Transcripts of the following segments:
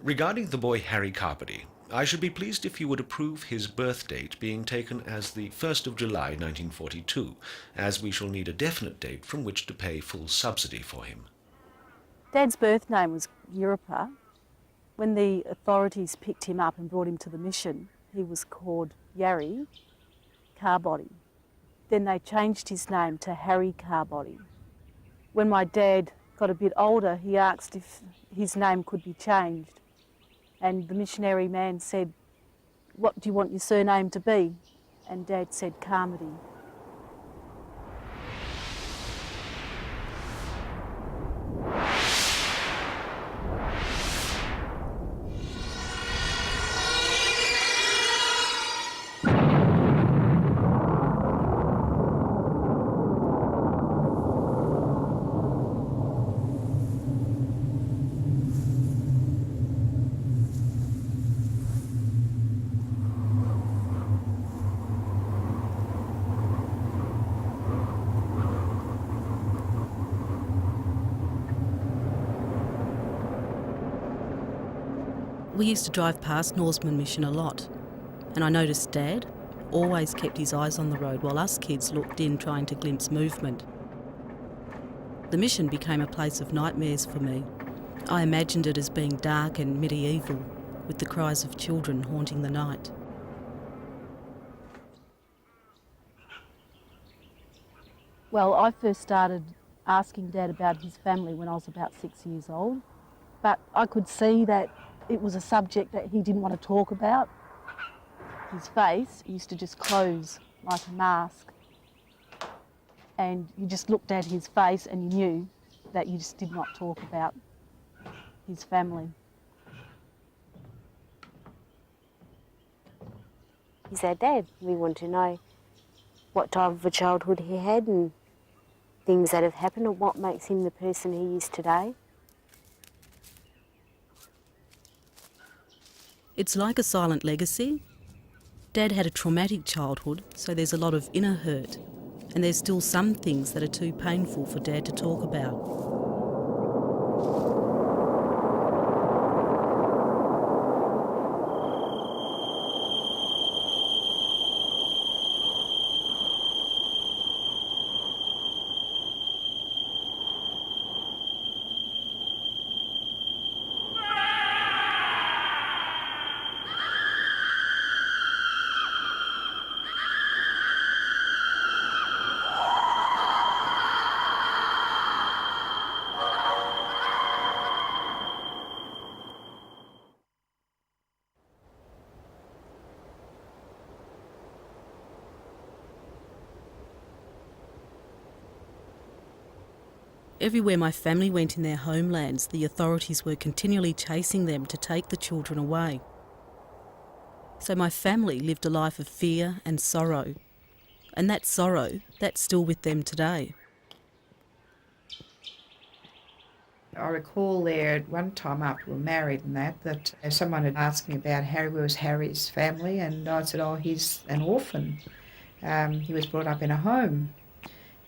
Regarding the boy Harry Carmody, I should be pleased if you would approve his birth date being taken as the 1st of July 1942, as we shall need a definite date from which to pay full subsidy for him. Dad's birth name was Europa. When the authorities picked him up and brought him to the mission, he was called Harry Carmody. Then they changed his name to Harry Carmody. When my dad got a bit older, he asked if his name could be changed. And the missionary man said, "What do you want your surname to be?" And Dad said, Carmody. We used to drive past Norseman mission a lot, and I noticed Dad always kept his eyes on the road while us kids looked in trying to glimpse movement. The mission became a place of nightmares for me. I imagined it as being dark and medieval, with the cries of children haunting the night. Well, I first started asking Dad about his family when I was about 6 years old, but I could see that it was a subject that he didn't want to talk about. His face used to just close like a mask, and you just looked at his face and you knew that you just did not talk about his family. He's our dad. We want to know what type of a childhood he had and things that have happened and what makes him the person he is today. It's like a silent legacy. Dad had a traumatic childhood, so there's a lot of inner hurt, and there's still some things that are too painful for Dad to talk about. Everywhere my family went in their homelands, the authorities were continually chasing them to take the children away. So my family lived a life of fear and sorrow. And that sorrow, that's still with them today. I recall there at one time after we were married and that someone had asked me about Harry, where was Harry's family, and I said, oh, he's an orphan. He was brought up in a home.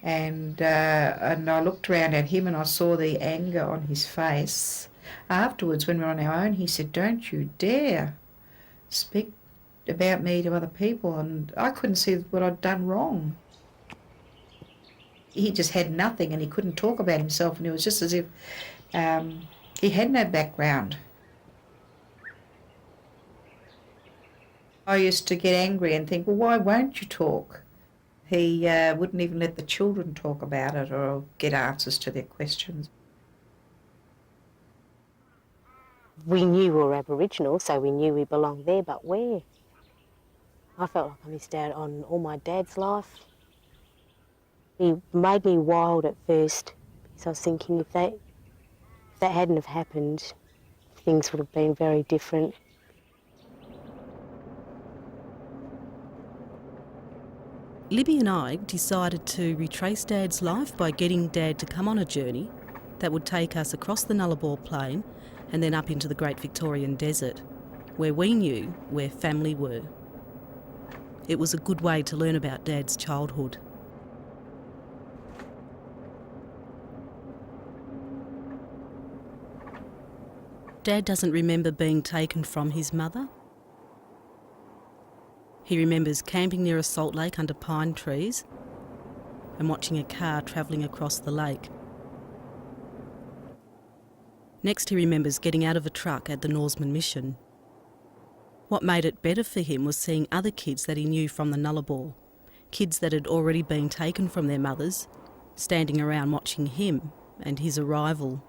And I looked around at him and I saw the anger on his face. Afterwards, when we were on our own, he said, don't you dare speak about me to other people. And I couldn't see what I'd done wrong. He just had nothing and he couldn't talk about himself, and it was just as if he had no background. I used to get angry and think, well, why won't you talk? He wouldn't even let the children talk about it or get answers to their questions. We knew we were Aboriginal, so we knew we belonged there, but where? I felt like I missed out on all my dad's life. He made me wild at first, because I was thinking if that hadn't have happened, things would have been very different. Libby and I decided to retrace Dad's life by getting Dad to come on a journey that would take us across the Nullabor Plain and then up into the Great Victorian Desert, where we knew where family were. It was a good way to learn about Dad's childhood. Dad doesn't remember being taken from his mother. He remembers camping near a salt lake under pine trees and watching a car travelling across the lake. Next, he remembers getting out of a truck at the Norseman mission. What made it better for him was seeing other kids that he knew from the Nullabor, kids that had already been taken from their mothers, standing around watching him and his arrival.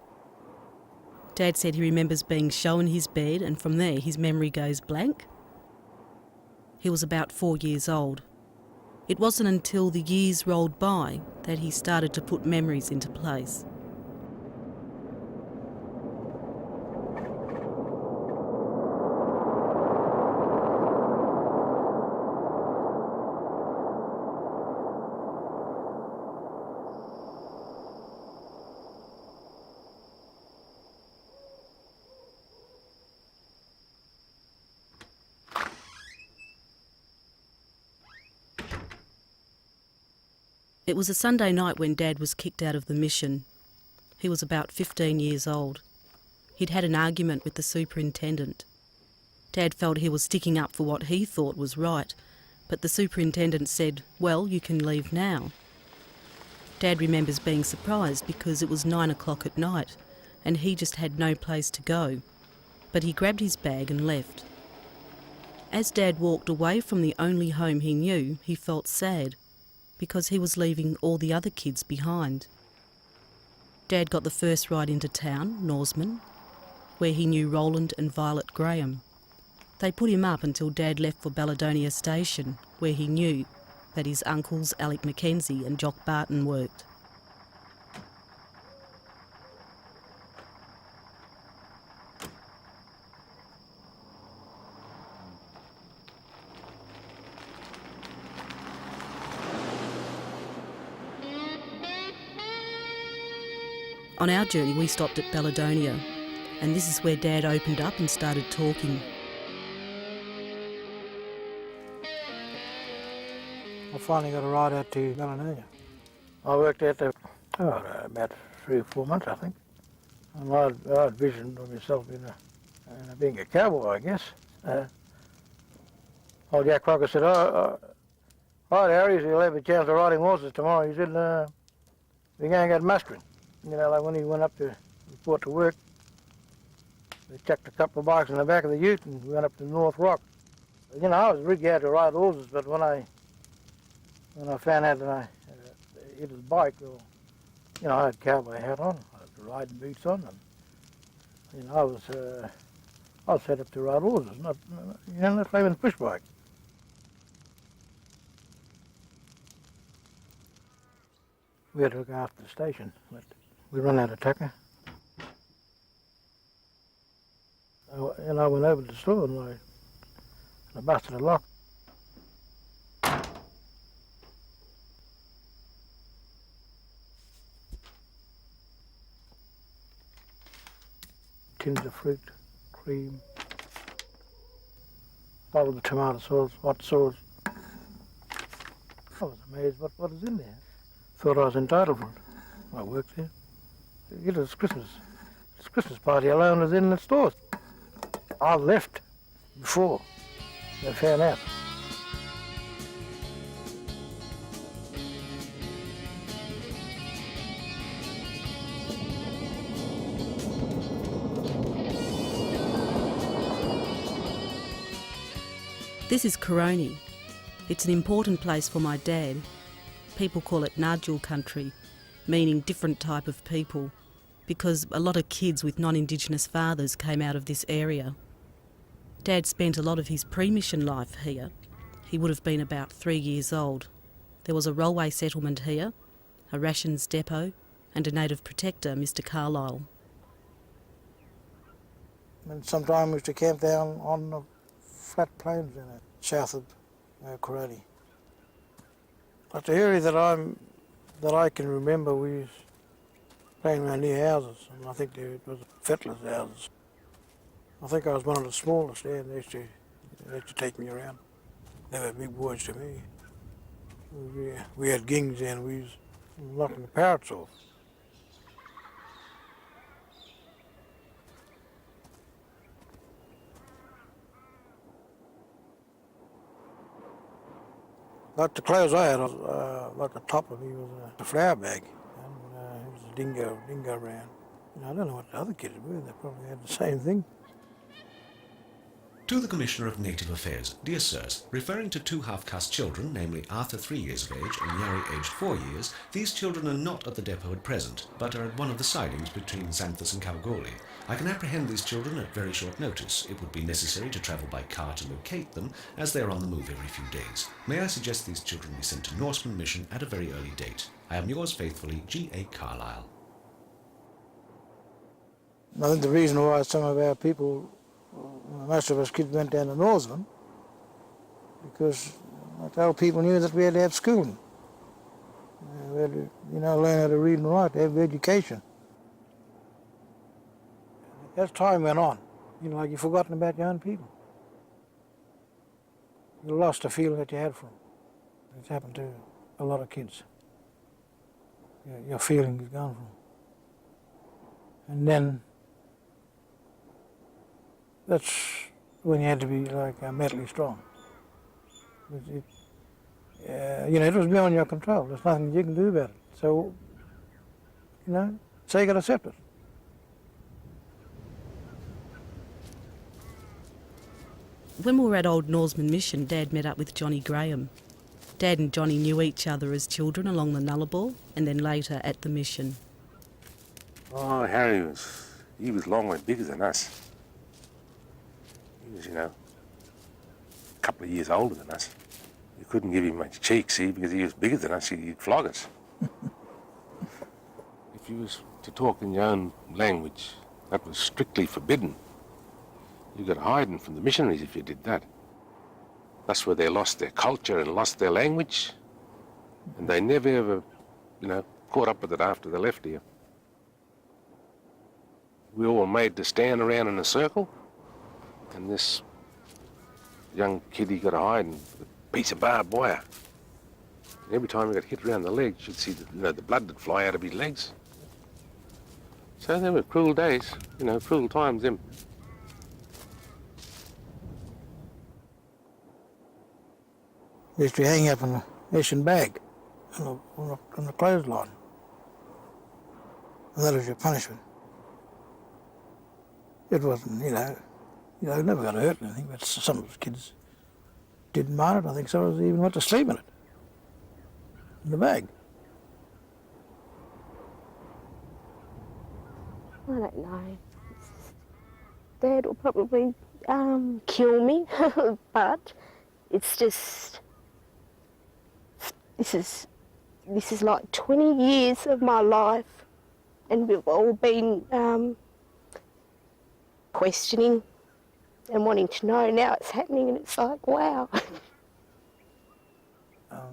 Dad said he remembers being shown his bed, and from there his memory goes blank. He was about 4 years old. It wasn't until the years rolled by that he started to put memories into place. It was a Sunday night when Dad was kicked out of the mission. He was about 15 years old. He'd had an argument with the superintendent. Dad felt he was sticking up for what he thought was right, but the superintendent said, "Well, you can leave now." Dad remembers being surprised because it was 9 o'clock at night and he just had no place to go. But he grabbed his bag and left. As Dad walked away from the only home he knew, he felt sad, because he was leaving all the other kids behind. Dad got the first ride into town, Norseman, where he knew Roland and Violet Graham. They put him up until Dad left for Balladonia Station, where he knew that his uncles Alec Mackenzie and Jock Barton worked. On our journey, we stopped at Balladonia, and this is where Dad opened up and started talking. I finally got a ride out to Balladonia. I worked out there about 3 or 4 months, I think. And I had vision of myself in being a cowboy, I guess. Old Jack Crocker said, right, Harry, you'll have a chance of riding horses tomorrow. He said, we're going to get mustering. You know, like when he went up to report to work, they chucked a couple of bikes in the back of the ute and we went up to North Rock. You know, I was really glad to ride horses, but when I found out that I hit his bike, well, you know, I had a cowboy hat on, I had riding boots on, and you know, I was set up to ride horses, not flaming push bike. We had to look after the station, but we run out of tucker. And I went over to the store and I busted a lock. Tins of fruit, cream, bottle of tomato sauce, hot sauce. I was amazed what was in there. Thought I was entitled for it. I worked there. It was Christmas. This Christmas party alone was in the stores. I left before they found out. This is Coroni. It's an important place for my dad. People call it Nardjul country, meaning different type of people, because a lot of kids with non-Indigenous fathers came out of this area. Dad spent a lot of his pre-mission life here. He would have been about 3 years old. There was a railway settlement here, a rations depot, and a native protector, Mr. Carlyle. And sometimes we used to camp down on the flat plains south of Coroni. But the area that I can remember, we was playing around near houses, and I think it was settlers' houses. I think I was one of the smallest there, and they used to take me around. They were big boys to me. We had gings and we was knocking the parrots off. Like the clothes I had, like the top of me was a flour bag, and it was a dingo round. I don't know what the other kids were, they probably had the same thing. To the Commissioner of Native Affairs, dear sirs, referring to two half-caste children, namely Arthur 3 years of age and Yari aged 4 years, these children are not at the depot at present, but are at one of the sidings between Xanthus and Kalgoorlie. I can apprehend these children at very short notice. It would be necessary to travel by car to locate them, as they are on the move every few days. May I suggest these children be sent to Norseman Mission at a very early date? I am yours faithfully, G.A. Carlyle. I think the reason why some of our people, most of us kids went down to Norseman, because like old people knew that we had to have schooling. We had to, learn how to read and write, have education. As time went on, like you've forgotten about your own people. You lost the feeling that you had for them. It's happened to a lot of kids. Your feeling is gone from them. And then that's when you had to be like mentally strong. It was beyond your control. There's nothing you can do about it. So, so you got to accept it. When we were at Old Norseman Mission, Dad met up with Johnny Graham. Dad and Johnny knew each other as children along the Nullabor and then later at the mission. Oh, Harry he was a long way bigger than us. He was, a couple of years older than us. You couldn't give him much cheek, see, because he was bigger than us, he'd flog us. If you was to talk in your own language, that was strictly forbidden. You got hiding from the missionaries if you did that. That's where they lost their culture and lost their language. And they never ever, caught up with it after they left here. We all made to stand around in a circle, and this young kid, he got hiding with a piece of barbed wire. And every time he got hit around the leg, you'd see the blood would fly out of his legs. So they were cruel days, cruel times, them. They used to hang up in a mission bag on the clothesline. And that was your punishment. It wasn't, it never got hurt or anything, but some of the kids didn't mind it. I think some of us even went to sleep in it, in the bag. I don't know. Dad will probably kill me, but it's just, this is like 20 years of my life, and we've all been questioning and wanting to know. Now it's happening, and it's like, wow.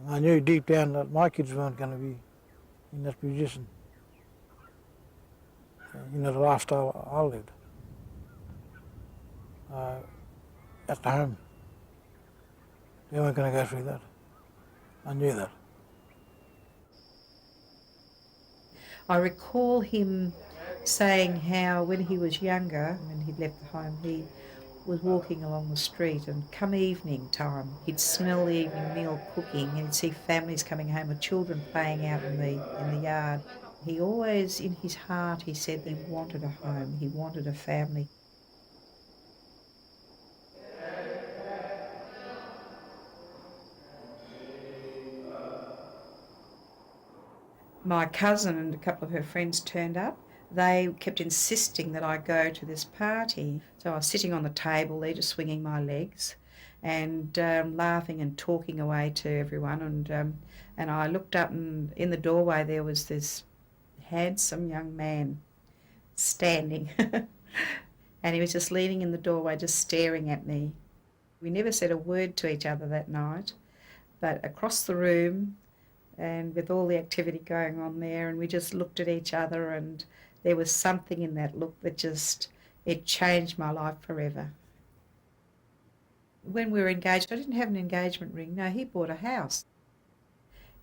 I knew deep down that my kids weren't going to be in that position. The lifestyle I lived at the home. They weren't going to go through that. I knew that. I recall him saying how when he was younger, when he'd left the home, he was walking along the street, and come evening time, he'd smell the evening meal cooking, and he'd see families coming home with children playing out in the yard. He always, in his heart, he said he wanted a home, he wanted a family. My cousin and a couple of her friends turned up. They kept insisting that I go to this party. So I was sitting on the table there, just swinging my legs and laughing and talking away to everyone. And I looked up, and in the doorway there was this handsome young man standing. And he was just leaning in the doorway, just staring at me. We never said a word to each other that night, but across the room, and with all the activity going on there, and we just looked at each other, and there was something in that look that it changed my life forever. When we were engaged, I didn't have an engagement ring. No, he bought a house.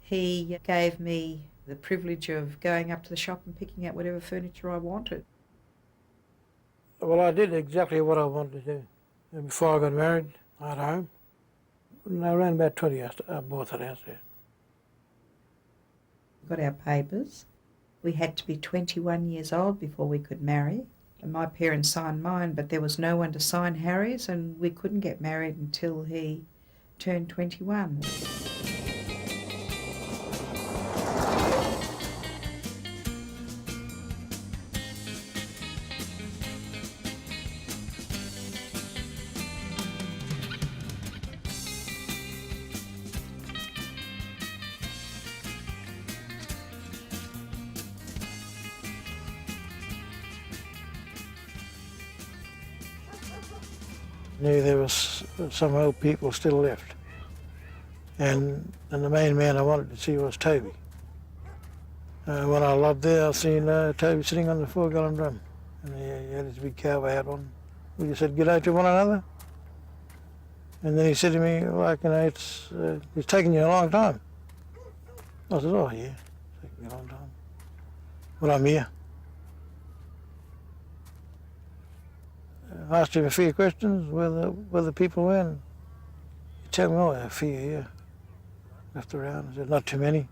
He gave me the privilege of going up to the shop and picking out whatever furniture I wanted. Well, I did exactly what I wanted to do. And before I got married, I had a home. No, around about 20 I bought that house there. Got our papers. We had to be 21 years old before we could marry. And my parents signed mine, but there was no one to sign Harry's, and we couldn't get married until he turned 21. Knew there was some old people still left. And the main man I wanted to see was Toby. When I loved there, I seen Toby sitting on the 4-gallon drum. And he had his big cowboy hat on. We just said good day to one another. And then he said to me, like, you know, it's taken you a long time. I said, oh, yeah, it's taken me a long time. But I'm here. I asked him a few questions, where the people were, and he told me, oh, a few here left around. I said, not too many.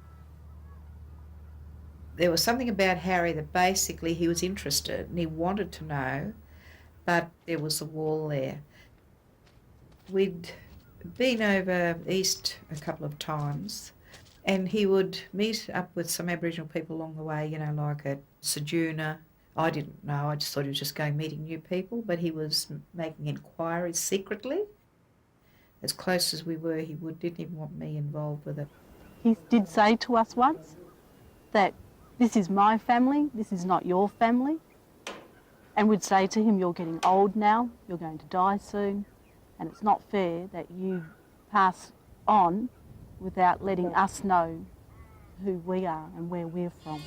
There was something about Harry that basically he was interested and he wanted to know, but there was a wall there. We'd been over east a couple of times, and he would meet up with some Aboriginal people along the way, you know, like at Sejuna. I didn't know, I just thought he was just going meeting new people, but he was making inquiries secretly. As close as we were, he didn't even want me involved with it. He did say to us once that this is my family, this is not your family. And we'd say to him, you're getting old now, you're going to die soon, and it's not fair that you pass on without letting us know who we are and where we're from.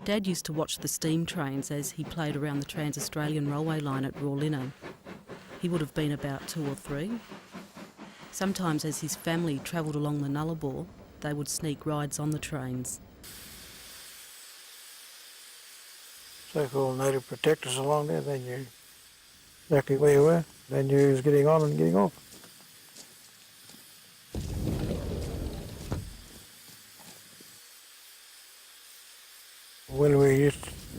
Dad used to watch the steam trains as he played around the Trans-Australian Railway line at Rawlinna. He would have been about 2 or 3. Sometimes as his family travelled along the Nullabor, they would sneak rides on the trains. So-called native protectors along there, they knew exactly where you were. They knew who was getting on and getting off. When we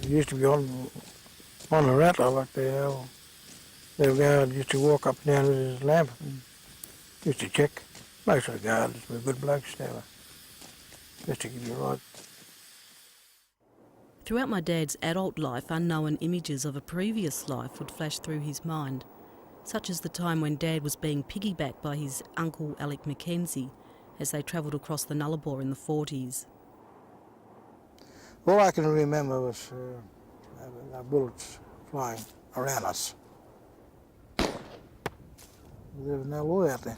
used to be on the rattler like the guard used to walk up and down with his lamp and used to check. Most of the guards were good blokes now, just to give you a ride. Throughout my dad's adult life, unknown images of a previous life would flash through his mind, such as the time when Dad was being piggybacked by his uncle Alec Mackenzie as they travelled across the Nullabor in the 40s. All I can remember was bullets flying around us. There was no law out there.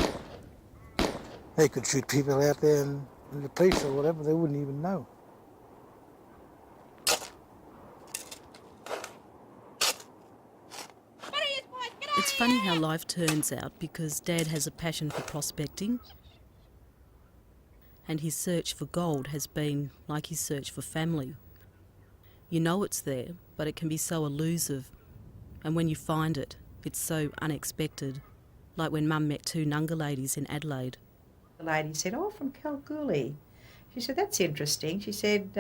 They could shoot people out there and the police or whatever, they wouldn't even know. It's funny how life turns out because Dad has a passion for prospecting, and his search for gold has been like his search for family. You know it's there, but it can be so elusive, and when you find it, it's so unexpected, like when Mum met 2 Nunga ladies in Adelaide. The lady said, oh, from Kalgoorlie. She said, that's interesting. She said,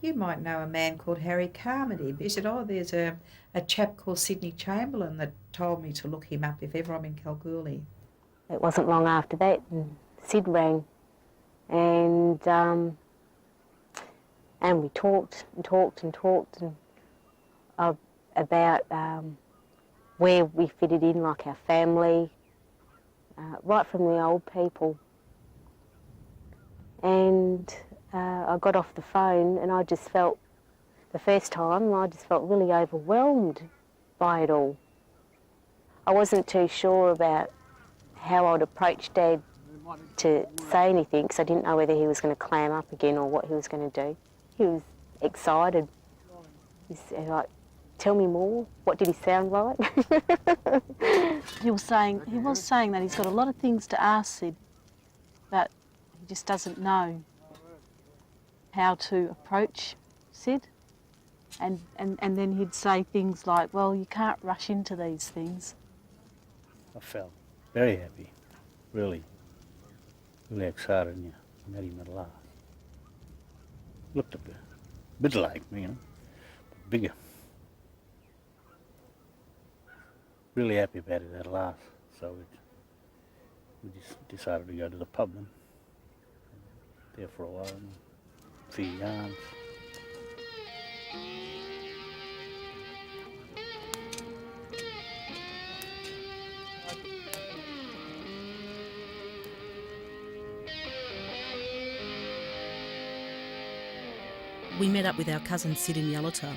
you might know a man called Harry Carmody. She said, oh, there's a chap called Sydney Chamberlain that told me to look him up if ever I'm in Kalgoorlie. It wasn't long after that, and Sid rang. And we talked about where we fitted in, like our family, right from the old people. And I got off the phone and I just felt, the first time, I just felt really overwhelmed by it all. I wasn't too sure about how I'd approach Dad to say anything because I didn't know whether he was going to clam up again or what he was going to do. He was excited. He's like, tell me more. What did he sound like? He was saying that he's got a lot of things to ask Sid, but he just doesn't know how to approach Sid. And then he'd say things like, well, you can't rush into these things. I felt very happy, really excited, and I met him at last. Looked a bit like me, but bigger. Really happy about it at last, so we just decided to go to the pub and there for a while and see yarns. We met up with our cousin Sid in Yalata,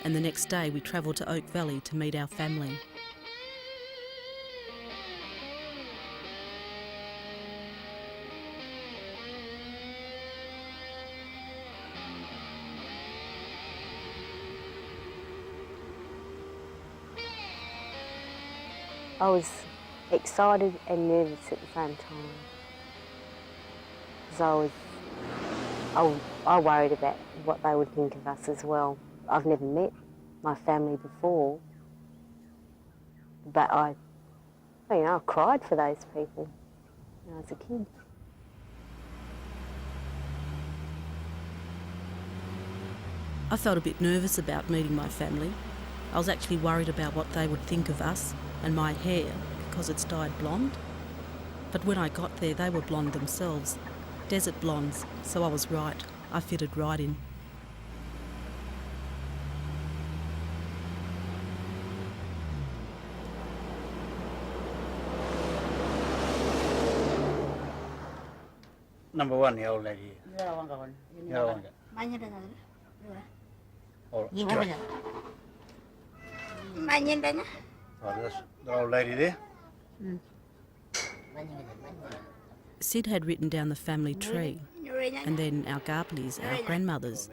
and the next day we travelled to Oak Valley to meet our family. I was excited and nervous at the same time. Because I worried about what they would think of us as well. I've never met my family before, but I cried for those people when I was a kid. I felt a bit nervous about meeting my family. I was actually worried about what they would think of us and my hair because it's dyed blonde. But when I got there, they were blonde themselves, desert blondes, so I was right. I fitted right in. Number one, the old lady. Oh, that's the old lady there. Sid had written down the family tree, and then our Garpleys, our grandmothers,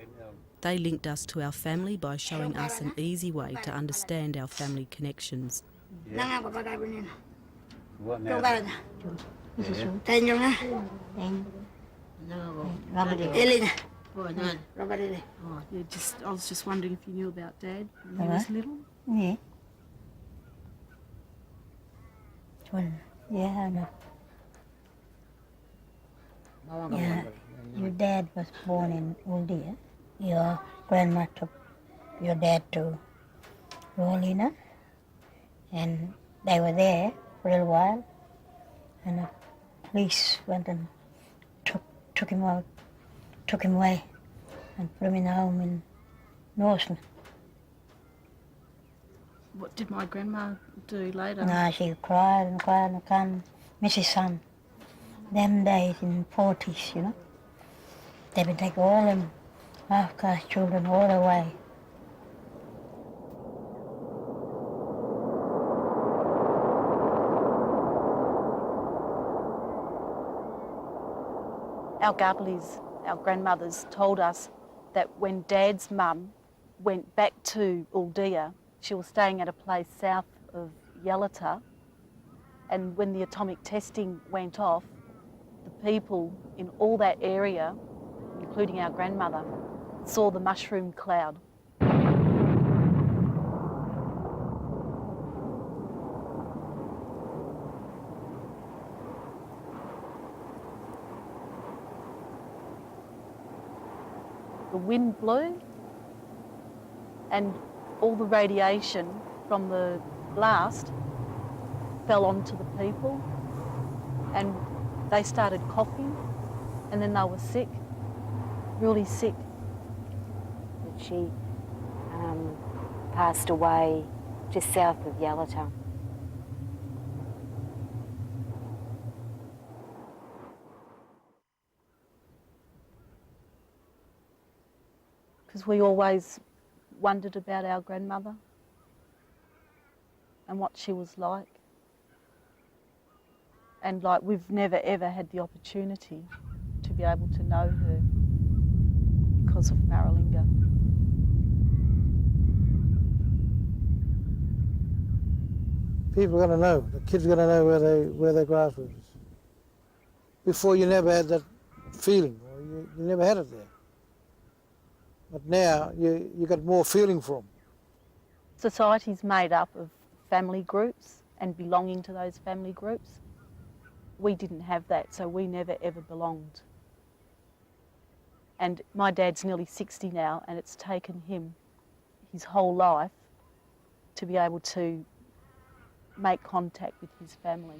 they linked us to our family by showing us an easy way to understand our family connections. Yeah. What now? I was just wondering if you knew about Dad when he was little. Yeah. Yeah, I know. Yeah, your dad was born in Uldia. Your grandma took your dad to Rolina, and they were there for a little while, and the police went and took him out, took him away, and put him in a home in Norseman. What did my grandma do later? No, she cried and cried and can't miss his son. Them days in 40s, you know, they would take all them half-caste children all away. Our Garpleys, our grandmothers, told us that when Dad's mum went back to Uldia, she was staying at a place south of Yalata, and when the atomic testing went off, the people in all that area, including our grandmother, saw the mushroom cloud. The wind blew, and all the radiation from the blast fell onto the people, and they started coughing, and then they were sick, really sick. But she passed away just south of Yalata. Because we always wondered about our grandmother and what she was like. And like we've never ever had the opportunity to be able to know her because of Maralinga. People are going to know, the kids are going to know where their grassroots is. Before you never had that feeling, or you never had it there. But now you got more feeling for them. Society's made up of family groups and belonging to those family groups. We didn't have that, so we never ever belonged. And my dad's nearly 60 now, and it's taken him his whole life to be able to make contact with his family.